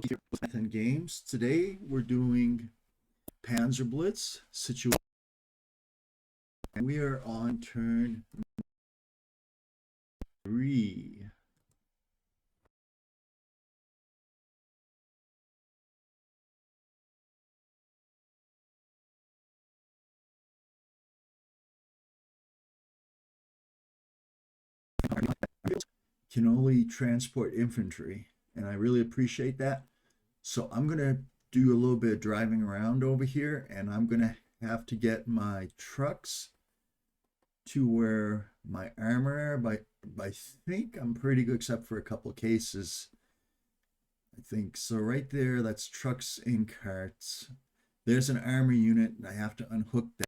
10 games. Today we're doing PanzerBlitz situation. And we are on turn 3. Can only transport infantry, and I really appreciate that. So I'm gonna do a little bit of driving around over here, and I'm gonna have to get my trucks to where my armor are. But I think I'm pretty good, except for a couple of cases. I think so. Right there, that's trucks and carts. There's an armor unit, and I have to unhook that.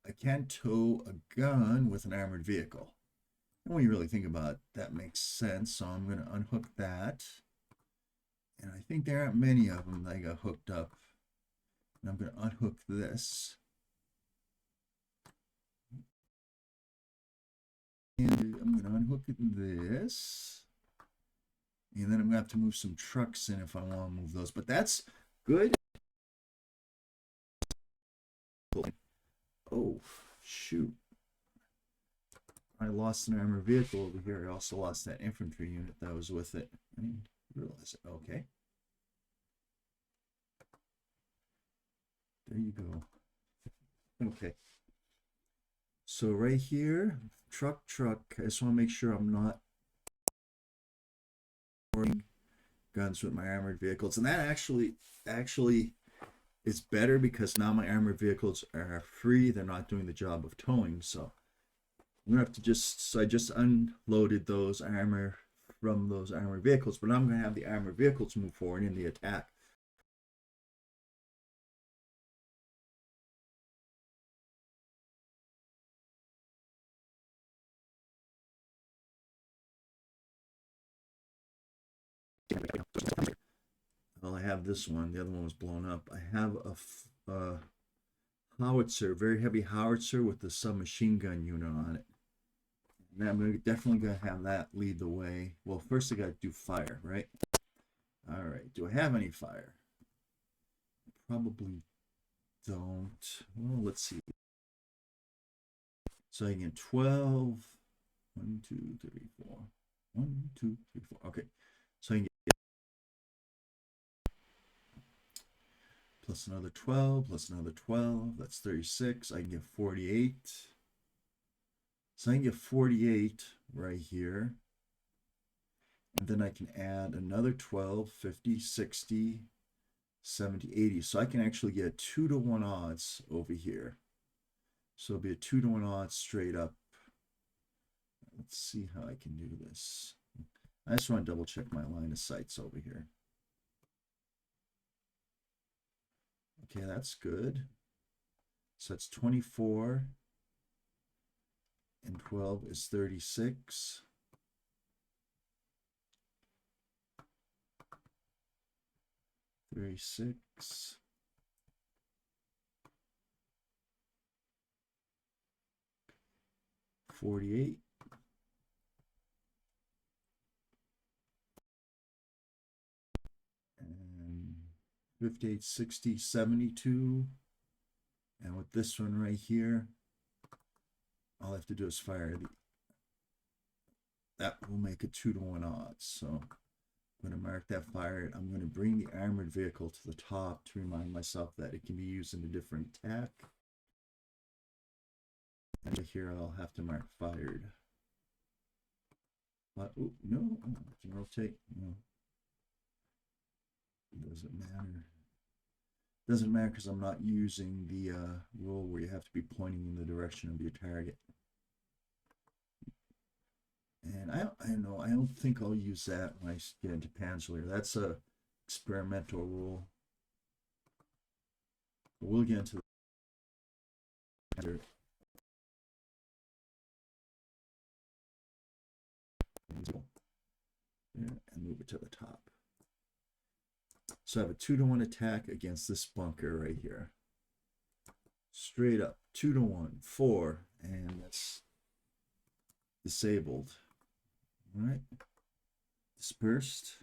I can't tow a gun with an armored vehicle. And when you really think about it, that makes sense. So I'm going to unhook that. And I think there aren't many of them that got hooked up. And I'm going to unhook this. And I'm going to unhook this. And then I'm going to have to move some trucks in if I want to move those. But that's good. Oh, shoot. I lost an armored vehicle over here. I also lost that infantry unit that was with it. I didn't realize it. Okay. There you go. Okay. So right here, truck. I just want to make sure I'm not boarding guns with my armored vehicles. And that actually is better because now my armored vehicles are free. They're not doing the job of towing. So I'm gonna have to I just unloaded those armor from those armored vehicles, but I'm gonna have the armored vehicles move forward in the attack. Well, I have this one. The other one was blown up. I have a howitzer, very heavy howitzer with the submachine gun unit on it. And I'm definitely going to have that lead the way. Well, first I got to do fire, right? All right. Do I have any fire? I probably don't. Well, let's see. So I get 12. 1, 2, 3, 4. 1, 2, 3, 4. Okay. So I can get plus another 12, plus another 12. That's 36. I can get 48. So I can get 48 right here. And then I can add another 12, 50, 60, 70, 80. So I can actually get 2-to-1 odds over here. So it'll be a 2-to-1 odds straight up. Let's see how I can do this. I just want to double check my line of sights over here. Okay, that's good. So that's 24. And 12 is 36. $36. 48. And 58, 60, 72. And with this one right here, all I have to do is fire that will make a 2-to-1 odds. So I'm going to mark that fired. I'm going to bring the armored vehicle to the top to remind myself that it can be used in a different attack. And here I'll have to mark fired. But oh, no, I can rotate. No, it doesn't matter. Doesn't matter because I'm not using the rule where you have to be pointing in the direction of your target. And I don't think I'll use that when I get into Panzer. That's a experimental rule. But we'll get into the and move it to the top. So I have a 2-to-1 attack against this bunker right here. Straight up, 2-to-1, 4, and that's disabled. All right. Dispersed.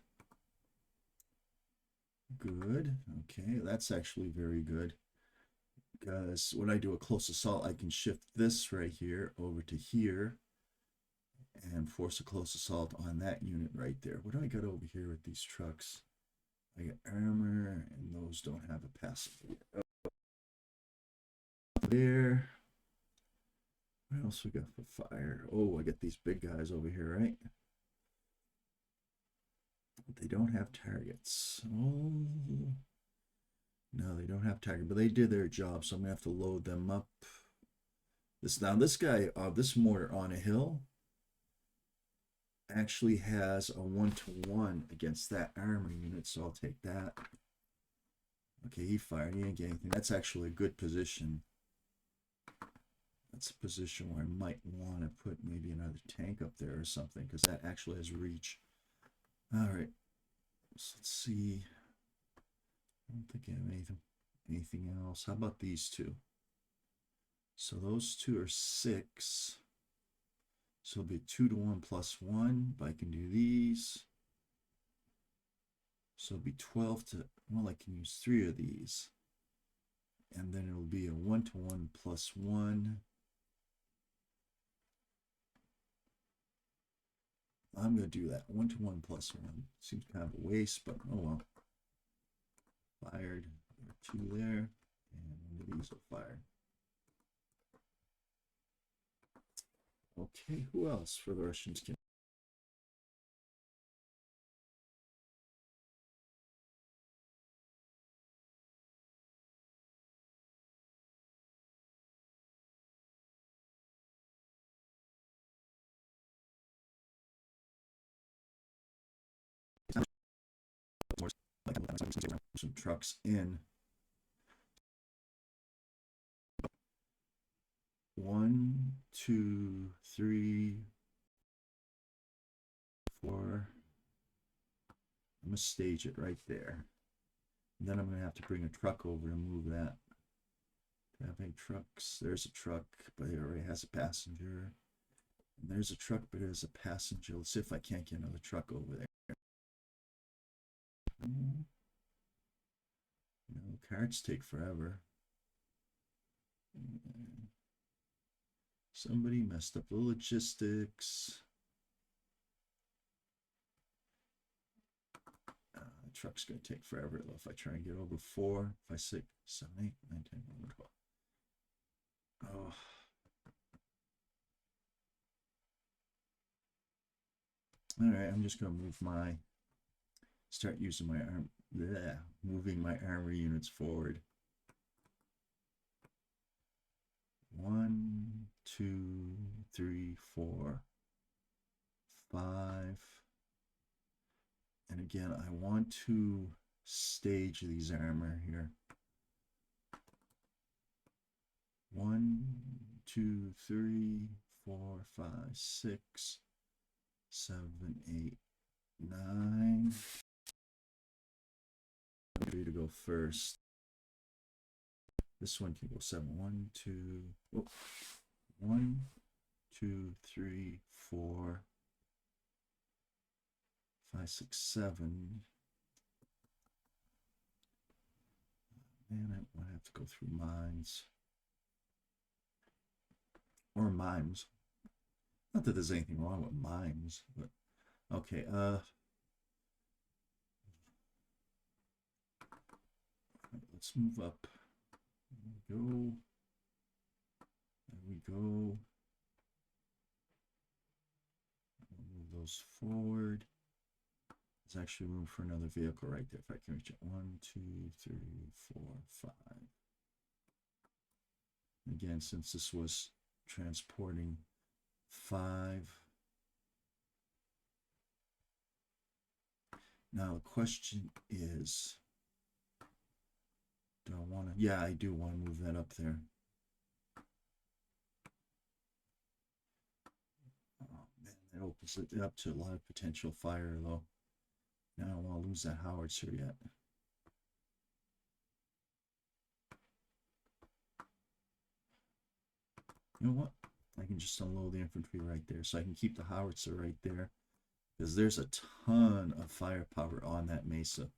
Good. Okay, that's actually very good. Because when I do a close assault, I can shift this right here over to here and force a close assault on that unit right there. What do I got over here with these trucks? I got armor, and those don't have a passive. There. What else we got for fire? Oh, I got these big guys over here, right? But they don't have targets. Oh, no, they don't have target, but they did their job, so I'm gonna have to load them up. This guy, this mortar on a hill actually has a 1-to-1 against that armor unit, so I'll take that. Okay, he fired. He didn't get anything. That's actually a good position. That's a position where I might want to put maybe another tank up there or something, because that actually has reach. All right, so let's see. I don't think I have anything else. How about these two? So those two are 6. So it'll be 2-to-1 plus 1, but I can do these. So it'll be 12 to, well, I can use 3 of these. And then it'll be a 1-to-1 plus 1. I'm going to do that. 1-to-1 plus 1. Seems kind of a waste, but oh well. Fired. There are 2 there. And one of these will fire. Okay, who else for the Russians can? Some trucks in. 1, 2, 3, 4. I'm gonna stage it right there. And then I'm gonna have to bring a truck over to move that. Do I have any trucks? There's a truck, but it already has a passenger. And there's a truck, but it has a passenger. Let's see if I can't get another truck over there. No, carts take forever. Somebody messed up the logistics. The truck's going to take forever though. If I try and get over 4, 5, 6, 7, 8, 9, 10, 11, 12. Oh. All right, I'm just going to start using my arm, moving my armor units forward. 1, 2, 3, 4, 5. And again, I want to stage these armor here. 1, 2, 3, 4, 5, 6, 7, 8, 9. I'm ready to go first. This one can go 7. 1, 2, oh, 1, 2, 3, 4, 5, 6, 7. Man, I might have to go through mines. Or mimes. Not that there's anything wrong with mimes, but okay, let's move up. There we go. There we go. Move those forward. There's actually room for another vehicle right there if I can reach it. 1, 2, 3, 4, 5. Again, since this was transporting 5. Now the question is, do I want to? Yeah, I do want to move that up there. Oh man, that opens it up to a lot of potential fire though. Now I don't want to lose that howitzer yet. You know what? I can just unload the infantry right there, so I can keep the howitzer right there. because there's a ton of firepower on that mesa.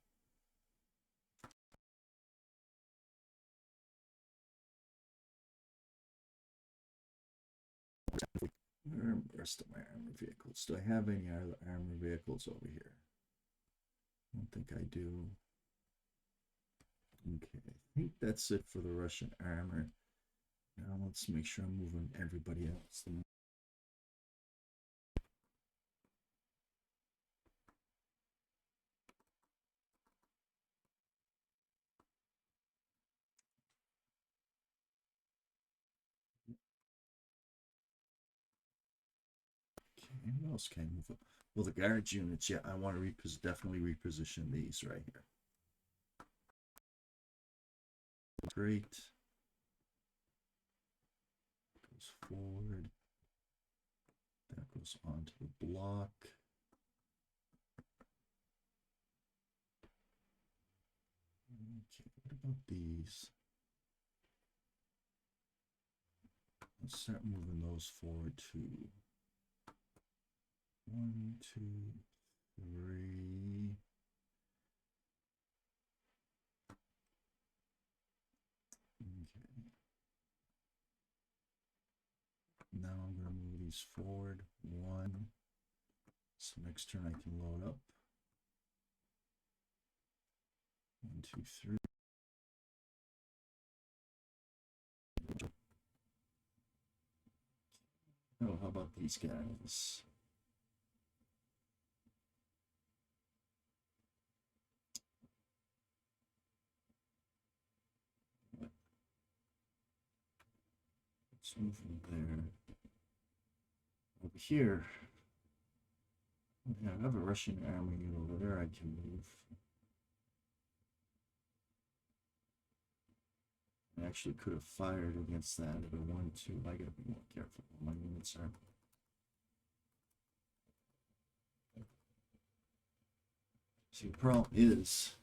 Where are the rest of my armor vehicles? Do I have any other armor vehicles over here? I don't think I do. Okay, I think that's it for the Russian armor. Now let's make sure I'm moving everybody else. Okay, what else can I move up? Well, the guards units, yeah, I want to definitely reposition these right here. Great. Goes forward. That goes onto the block. Okay, what about these? Let's start moving those forward too. 1, 2, 3. Okay. Now I'm going to move these forward. 1. So next turn I can load up. 1, 2, 3. Oh, how about these guys? Let's move from there. Over here, yeah, I have a Russian army unit over there I can move. I actually could have fired against that at a 1-2. I gotta be more careful where my units are. See, the problem is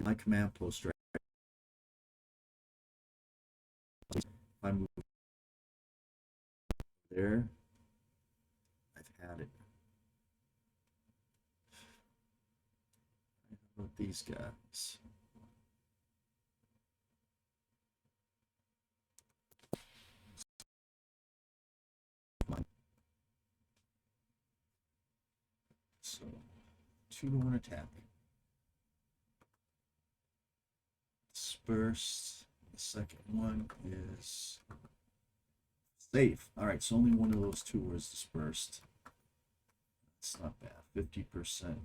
my command post right. If I move there, I've had it. How about these guys? So 2-1 attack. Dispersed. The second one is safe. All right, so only one of those two was dispersed. That's not bad. 50%.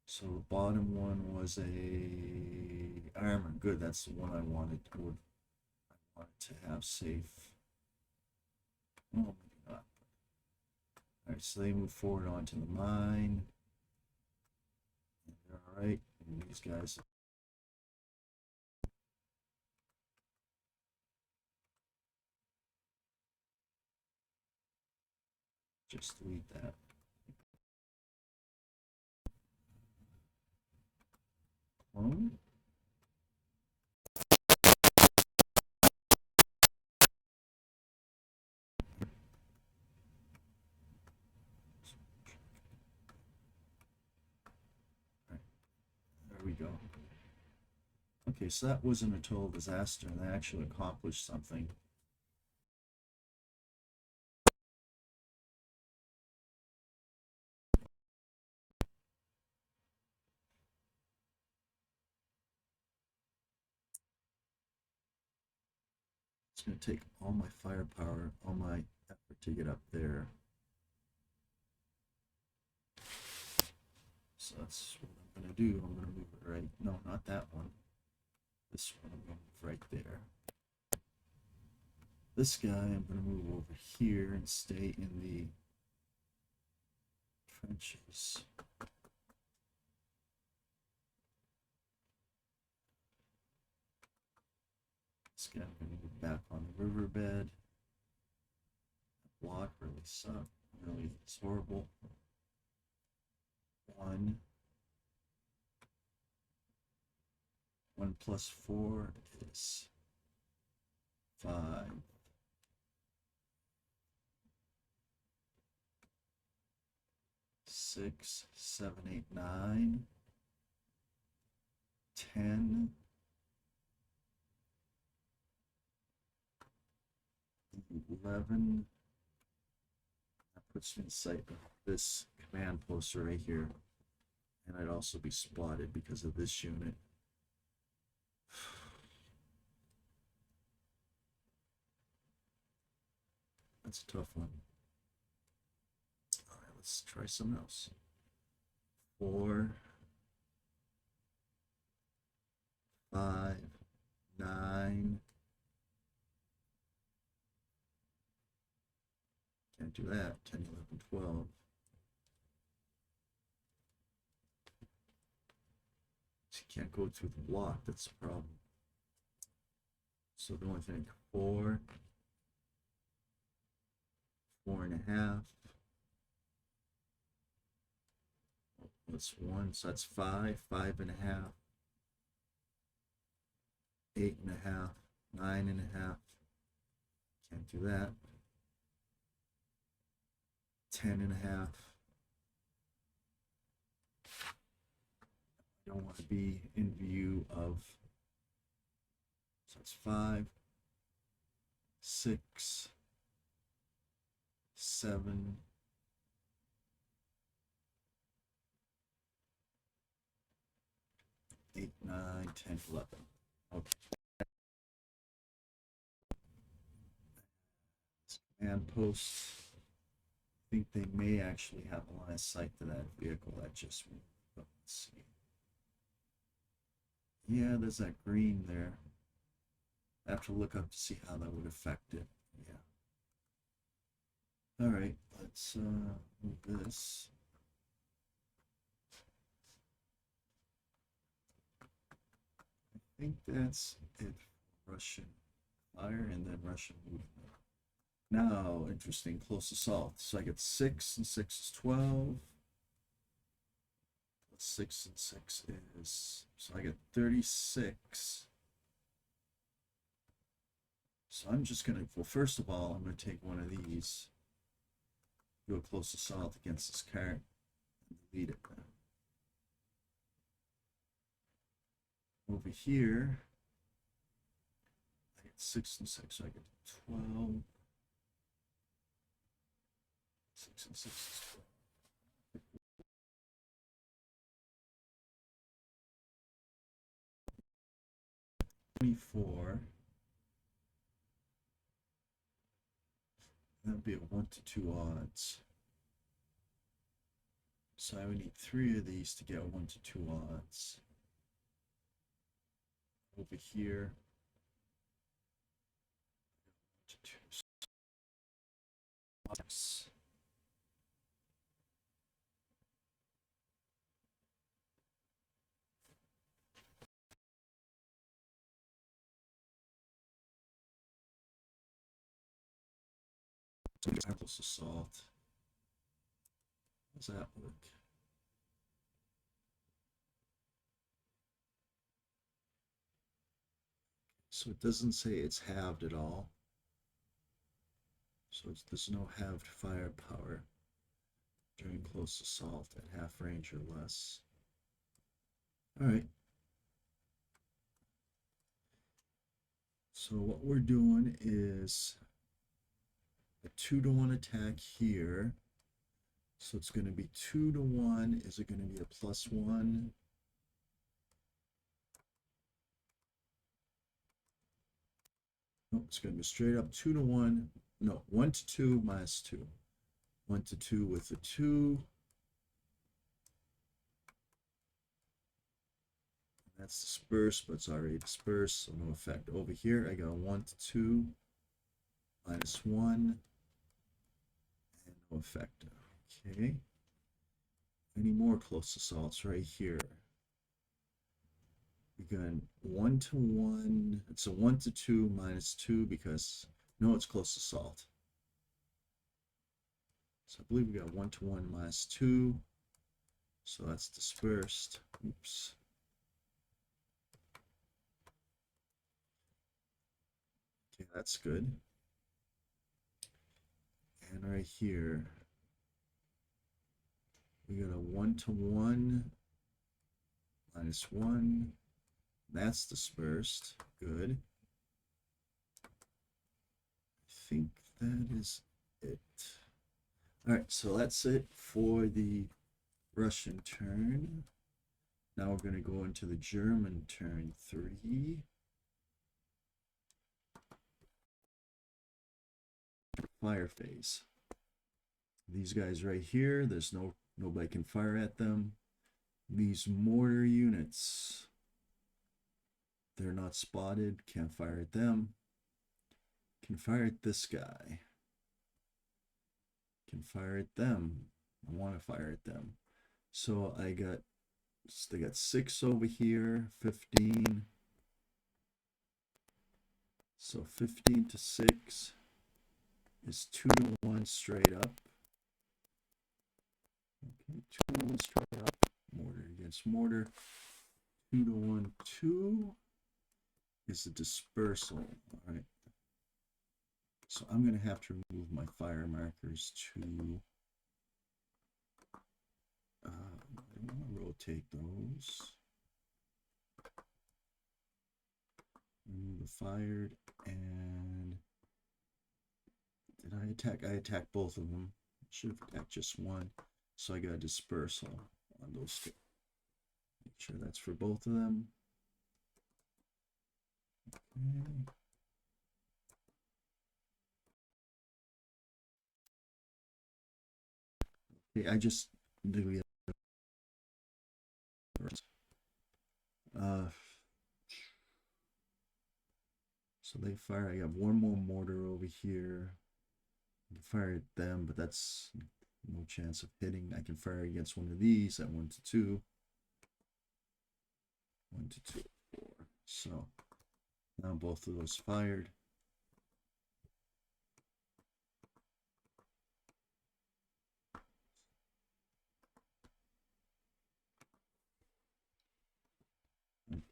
So the bottom one was a armor. Good, that's the one I wanted. I wanted to have safe. Oh, maybe not. All right, so they move forward onto the mine. All right, and these guys. Just delete that. Clone. Right. There we go. Okay, so that wasn't a total disaster, and they actually accomplished something. It's going to take all my firepower, all my effort to get up there. So that's what I'm going to do. I'm going to move it right. No, not that one. This one I'm going to move right there. This guy I'm going to move over here and stay in the trenches. This guy I'm going to move back on the riverbed. That block really sucked. Really, it's horrible. 1. 1 plus 4 is 5. 6, 7, 8, 9, 10, 11. That puts me in sight of this command poster right here. And I'd also be spotted because of this unit. That's a tough one. All right, let's try something else. 4, 5, 9. Can't do that. 10, 11, 12. So you can't go through the block. That's the problem. So the only thing, 4, 4.5. That's 1. So that's 5, 5.5. 8.5, 9.5. Can't do that. 10.5. I don't want to be in view of. So it's 5, 6, 7, 8, 9, 10, 11. Okay. And posts. I think they may actually have a line of sight to that vehicle that just moved. But let's see. Yeah, there's that green there. I have to look up to see how that would affect it. Yeah. All right, let's move this. I think that's it for Russian fire and then Russian movement. Now, interesting, close assault. So I get 6 and 6 is 12. 6 and 6 is, so I get 36. So I'm just gonna, well, first of all, I'm gonna take one of these, do a close assault against this card, and delete it. Over here, I get 6 and 6, so I get 12. 6 and 6 is 12. 24. That would be a 1 to 2 odds. So I would need 3 of these to get 1 to 2 odds. Over here, 1 to 2 odds. Close assault. How does that work? So it doesn't say it's halved at all. So there's no halved firepower during close assault at half range or less. All right. So what we're doing is a 2-to-1 attack here. So it's going to be 2 to 1. Is it going to be a +1? No, it's going to be straight up 2 to 1. No, 1 to 2 minus 2. 1 to 2 with a 2. That's dispersed, but it's already dispersed, so no effect. Over here, I got 1 to 2 minus 1. And no effect. Okay. Any more close assaults right here? We got 1 to 1. It's a 1 to 2 minus 2 because no, it's close assault. So I believe we got 1 to 1 minus 2. So that's dispersed. Oops. Okay, that's good. And right here, We got a 1-to-1 -1. That's dispersed. Good. I think that is it. All right, so that's it for the Russian turn. Now we're going to go into the German turn 3. Fire phase. These guys right here, there's nobody can fire at them. These mortar units, they're not spotted, can't fire at them. Can fire at this guy. Can fire at them. I want to fire at them. So they got 6 over here, 15. So 15 to 6 is 2-to-1 straight up. Okay, 2-to-1 straight up. Mortar against mortar. 2-to-1, 2 is a dispersal. All right. So I'm going to have to remove my fire markers to. I don't want to rotate those. Remove the fired, and did I attack? I attacked both of them. Should have attacked just one. So I got a dispersal on those two. Make sure that's for both of them. Okay. I just do so they fire. I got one more mortar over here. I can fire at them, but that's no chance of hitting. I can fire against one of these at 1-to-2. 1-to-2, 4. So now both of those fired.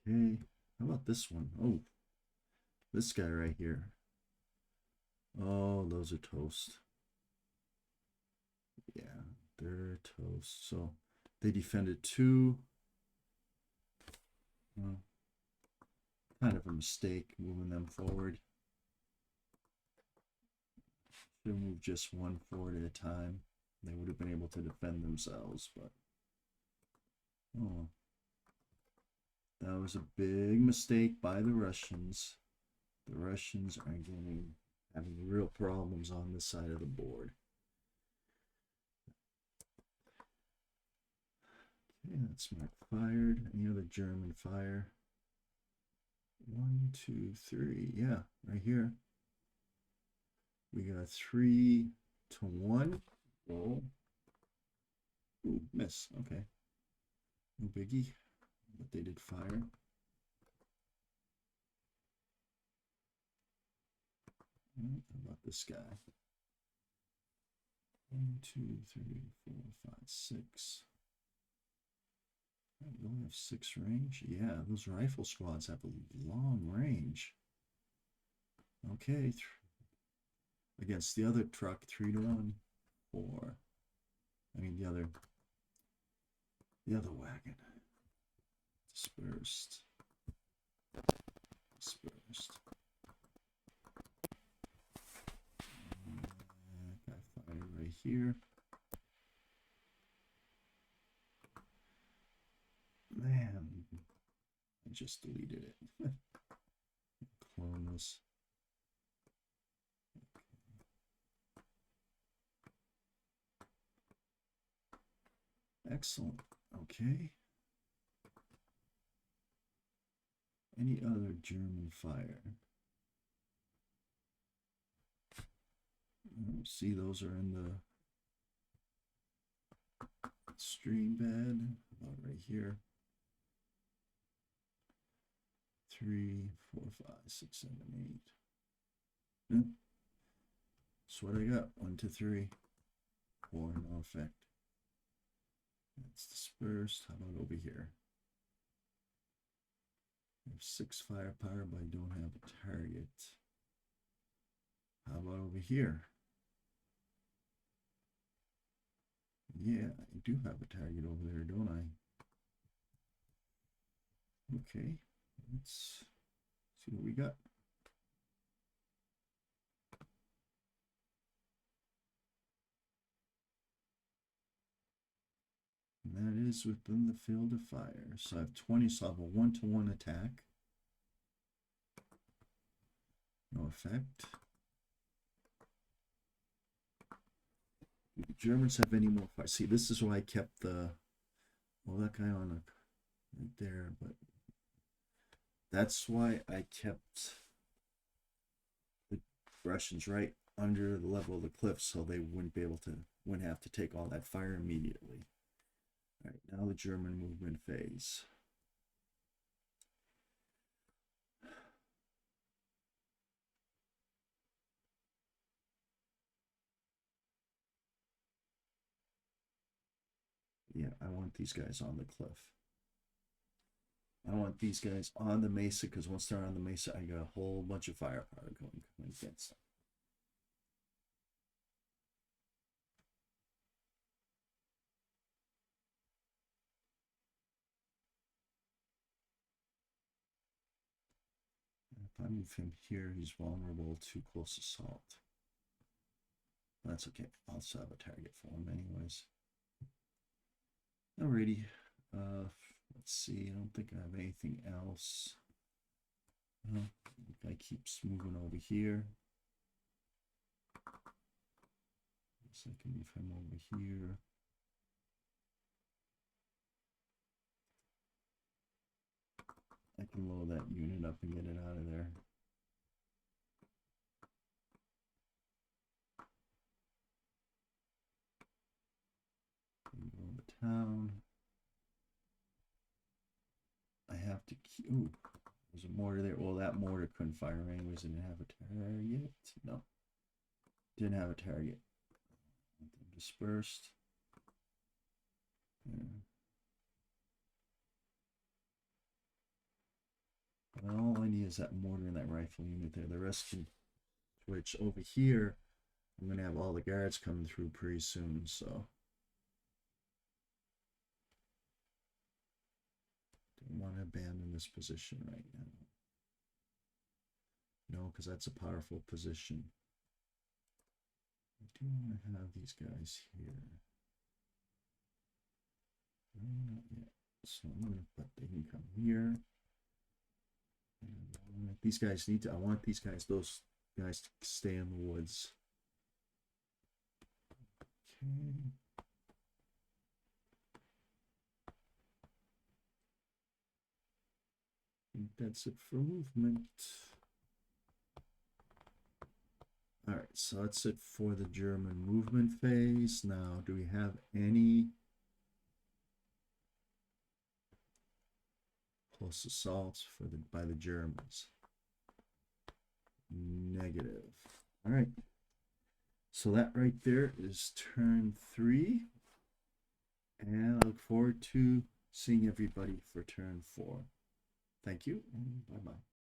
Okay, how about this one? Oh, this guy right here. Oh, those are toast. Yeah, they're toast. So they defended 2. Well, kind of a mistake moving them forward. Should have moved just 1 forward at a time. They would have been able to defend themselves, but oh, that was a big mistake by the Russians. The Russians are having real problems on this side of the board. Okay, that's mark fired. Any other German fire? 1, 2, 3. Yeah, right here. We got 3-to-1. Roll. Ooh, miss. Okay. No biggie. But they did fire. How about this guy? 1, 2, 3, 4, 5, 6. We only have 6 range. Yeah, those rifle squads have a long range. Okay, against the other truck, 3-to-1, 4. I mean the other wagon. Dispersed. Got fire right here. Man, I just deleted it. Clone this. Excellent. Okay. Any other German fire? See, those are in the stream bed. About right here. 3, 4, 5, 6, 7, 8. That's what I got. 1 to 3. 4, no effect. That's dispersed. How about over here? I have 6 firepower, but I don't have a target. How about over here? Yeah, I do have a target over there, don't I? Okay, let's see what we got. And that is within the field of fire. So I have 20, so I have a 1-to-1 attack. No effect. Do the Germans have any more fire? See, this is why I kept the, well, that guy on a, right there, but that's why I kept the Russians right under the level of the cliff so they wouldn't have to take all that fire immediately. All right, now the German movement phase. Yeah, I want these guys on the cliff. I want these guys on the mesa because once they're on the mesa, I got a whole bunch of firepower going against them. If I move him here, he's vulnerable to close assault. That's okay. I'll still have a target for him anyways. Alrighty. Let's see. I don't think I have anything else. The guy keeps moving over here. So I can move him over here. I can load that unit up and get it out of there. Go to town. I have to keep. Ooh, there's a mortar there. Well, that mortar couldn't fire anyways. Didn't have a target. No, didn't have a target. Dispersed. Yeah. But all I need is that mortar and that rifle unit there. The rest can switch over here. I'm gonna have all the guards coming through pretty soon, so don't want to abandon this position right now. No, because that's a powerful position. I do want to have these guys here. No, not yet. So I'm gonna put they can come here. And these guys need to. I want these guys, those guys, to stay in the woods. Okay. I think that's it for movement. All right, so that's it for the German movement phase. Now, do we have any close assaults by the Germans? Negative. All right. So that right there is turn 3. And I look forward to seeing everybody for turn 4. Thank you, and bye-bye.